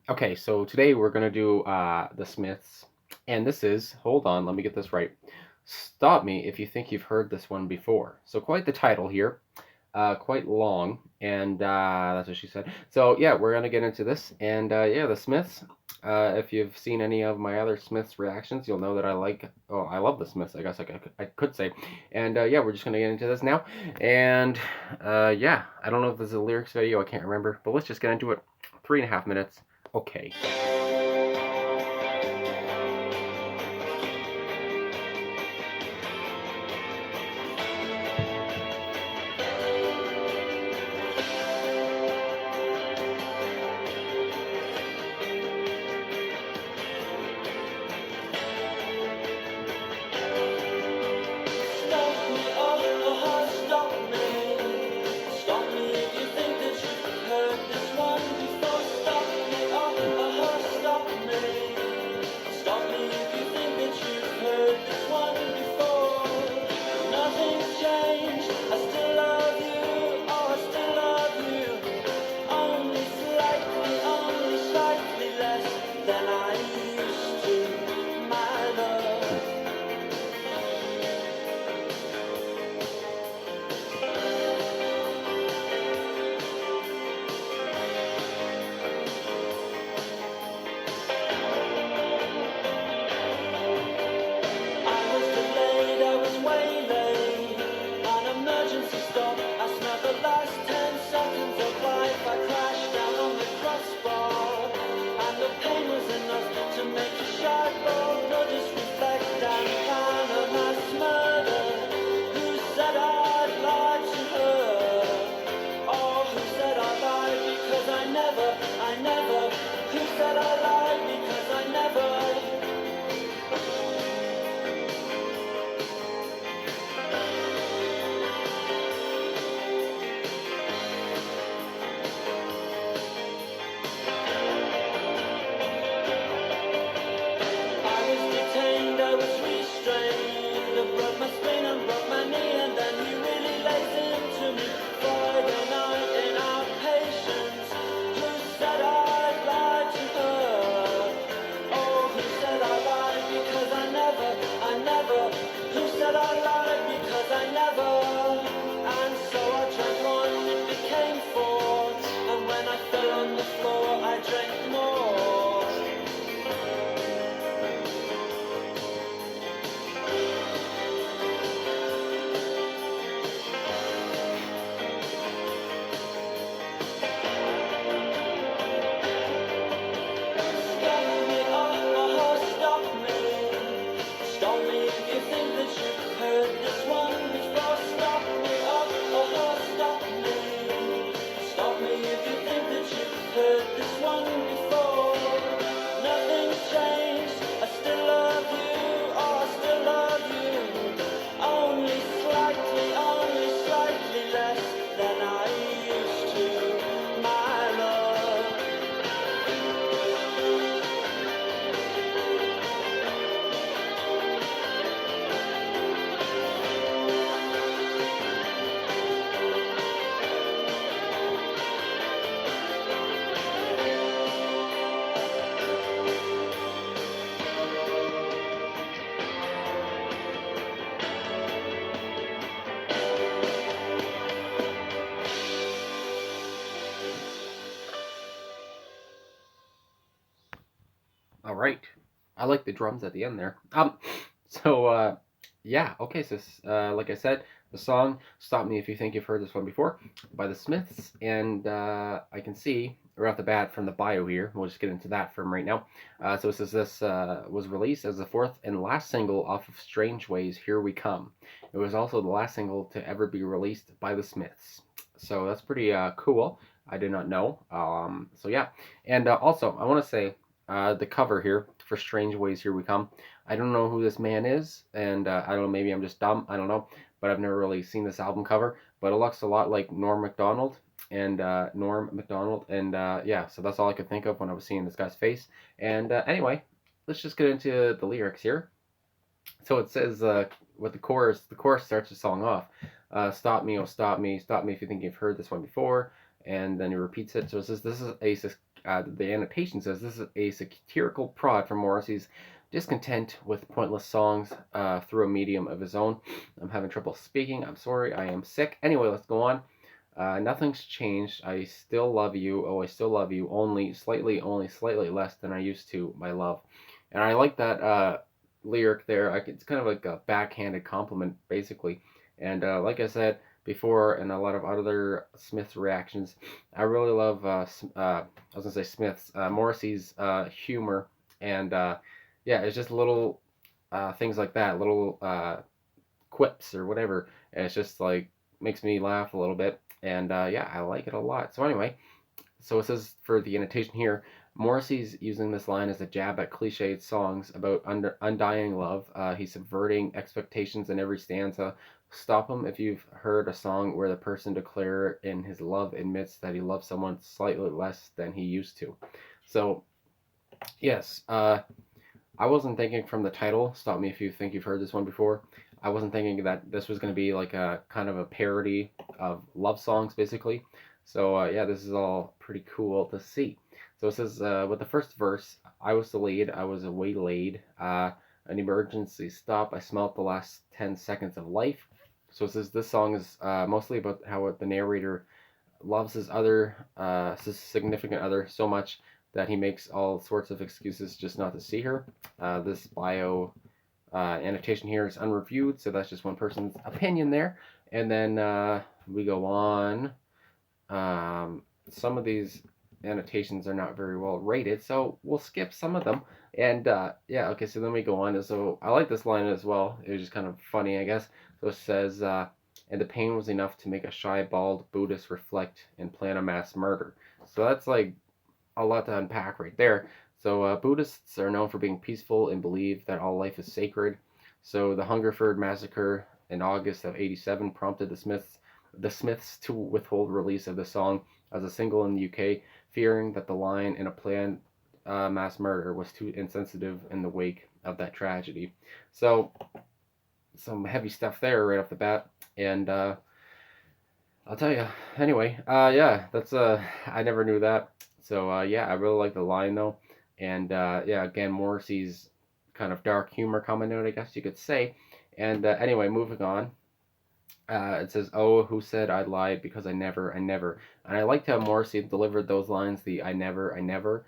Okay, so today we're gonna do the Smiths, and this is, hold on, let me get this right. Stop me if you think you've heard this one before. So quite the title here, quite long, and that's what she said. So yeah, we're gonna get into this, and yeah, the Smiths. If you've seen any of my other Smiths reactions, you'll know that I love the Smiths. I guess I could say, and yeah, we're just gonna get into this now, and yeah, I don't know if this is a lyrics video, I can't remember, but let's just get into it. 3.5 minutes. Okay. All right. I like the drums at the end there. So yeah, okay, so like I said, the song Stop Me If You Think You've Heard This One Before by the Smiths, and I can see right off the bat from the bio here, we'll just get into that from right now. So it says this was released as the fourth and last single off of Strange Ways, Here We Come. It was also the last single to ever be released by the Smiths. So that's pretty cool. I did not know. So yeah, and also I want to say the cover here for Strange Ways Here We Come. I don't know who this man is, and I don't know, maybe I'm just dumb, I don't know, but I've never really seen this album cover, but it looks a lot like Norm MacDonald, and yeah, so that's all I could think of when I was seeing this guy's face. And anyway, let's just get into the lyrics here. So it says with the chorus starts the song off. Stop me, oh stop me if you think you've heard this one before, and then he repeats it. So it says this is The annotation says this is a satirical prod from Morrissey's discontent with pointless songs through a medium of his own. I'm having trouble speaking. I'm sorry. I am sick. Anyway, let's go on. Nothing's changed. I still love you. Oh, I still love you. Only slightly less than I used to, my love. And I like that lyric there. It's kind of like a backhanded compliment, basically. And like I said before, and a lot of other Smith's reactions, I really love. I was gonna say Smith's, Morrissey's humor, and yeah, it's just little things like that, little quips or whatever. And it's just like makes me laugh a little bit, and yeah, I like it a lot. So anyway, so it says for the annotation here, Morrissey's using this line as a jab at cliched songs about undying love. He's subverting expectations in every stanza. Stop him if you've heard a song where the person declare in his love admits that he loves someone slightly less than he used to. So yes, I wasn't thinking from the title. Stop me if you think you've heard this one before. I wasn't thinking that this was going to be like a kind of a parody of love songs, basically. So yeah, this is all pretty cool to see. So it says with the first verse, I was delayed, I was waylaid, an emergency stop. I smelt the last 10 seconds of life. So it says this song is mostly about how the narrator loves his significant other so much that he makes all sorts of excuses just not to see her. This bio annotation here is unreviewed, so that's just one person's opinion there. And then we go on. Some of these annotations are not very well rated, so we'll skip some of them. And yeah, okay, so then we go on. So I like this line as well. It was just kind of funny, I guess. So it says, and the pain was enough to make a shy, bald Buddhist reflect and plan a mass murder. So that's like a lot to unpack right there. So Buddhists are known for being peaceful and believe that all life is sacred. So the Hungerford massacre in August of '87 prompted the Smiths to withhold release of the song as a single in the UK, fearing that the line in a planned mass murder was too insensitive in the wake of that tragedy. So some heavy stuff there right off the bat, and I'll tell you. Anyway, yeah, that's I never knew that. So yeah, I really like the line though, and yeah, again, Morrissey's kind of dark humor coming out, I guess you could say. And anyway, moving on. It says, "Oh, who said I lied because I never." And I liked how Morrissey delivered those lines, the I never.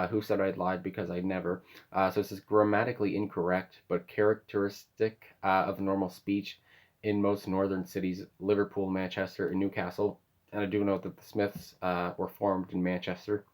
Who said I lied because I never? So this is grammatically incorrect, but characteristic of normal speech in most northern cities, Liverpool, Manchester, and Newcastle. And I do note that the Smiths were formed in Manchester.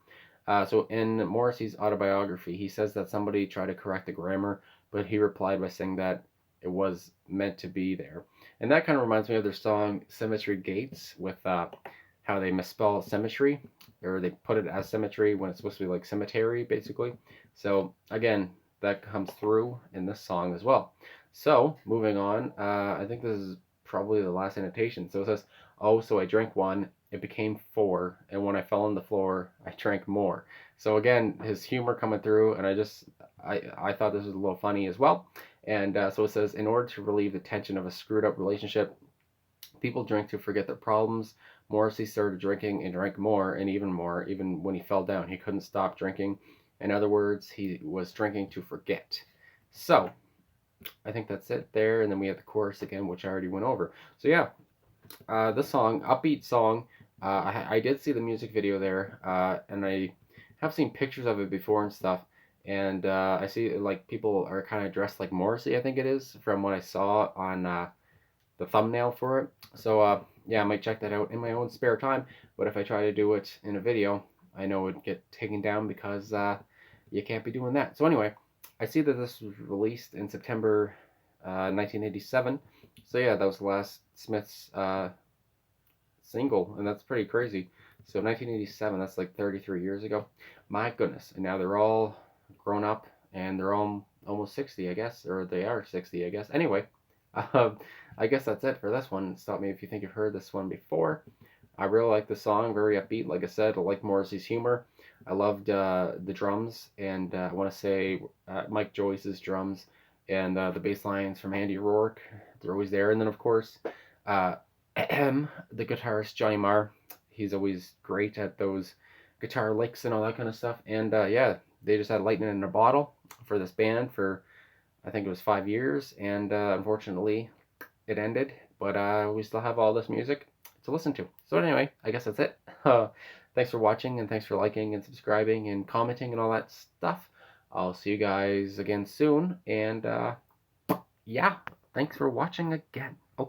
So in Morrissey's autobiography, he says that somebody tried to correct the grammar, but he replied by saying that it was meant to be there. And that kind of reminds me of their song Cemetery Gates, with how they misspell cemetery, or they put it as cemetery when it's supposed to be like cemetery, basically. So again, that comes through in this song as well. So moving on, I think this is probably the last annotation. So it says, "Oh, so I drank one, it became four, and when I fell on the floor, I drank more." So again, his humor coming through, and I thought this was a little funny as well. And so it says, in order to relieve the tension of a screwed up relationship, people drink to forget their problems. Morrissey started drinking and drank more and even more, even when he fell down. He couldn't stop drinking. In other words, he was drinking to forget. So I think that's it there. And then we have the chorus again, which I already went over. So yeah, this song, upbeat song. I did see the music video there, and I have seen pictures of it before and stuff. And I see like people are kind of dressed like Morrissey, I think it is, from what I saw on the thumbnail for it. So yeah, I might check that out in my own spare time. But if I try to do it in a video, I know it would get taken down because you can't be doing that. So anyway, I see that this was released in September 1987. So yeah, that was the last Smiths single, and that's pretty crazy. So 1987, that's like 33 years ago. My goodness, and now they're all grown up, and they're all almost 60, I guess, or they are 60, I guess. Anyway, I guess that's it for this one. Stop me if you think you've heard this one before. I really like the song, very upbeat. Like I said, I like Morrissey's humor. I loved the drums, and I want to say Mike Joyce's drums, and the bass lines from Andy Rourke. They're always there. And then, of course, uh, the guitarist Johnny Marr. He's always great at those guitar licks and all that kind of stuff. And yeah, they just had lightning in a bottle for this band for, I think it was 5 years, and unfortunately it ended. But we still have all this music to listen to. So anyway, I guess that's it. Thanks for watching, and thanks for liking and subscribing and commenting and all that stuff. I'll see you guys again soon, and yeah, thanks for watching again.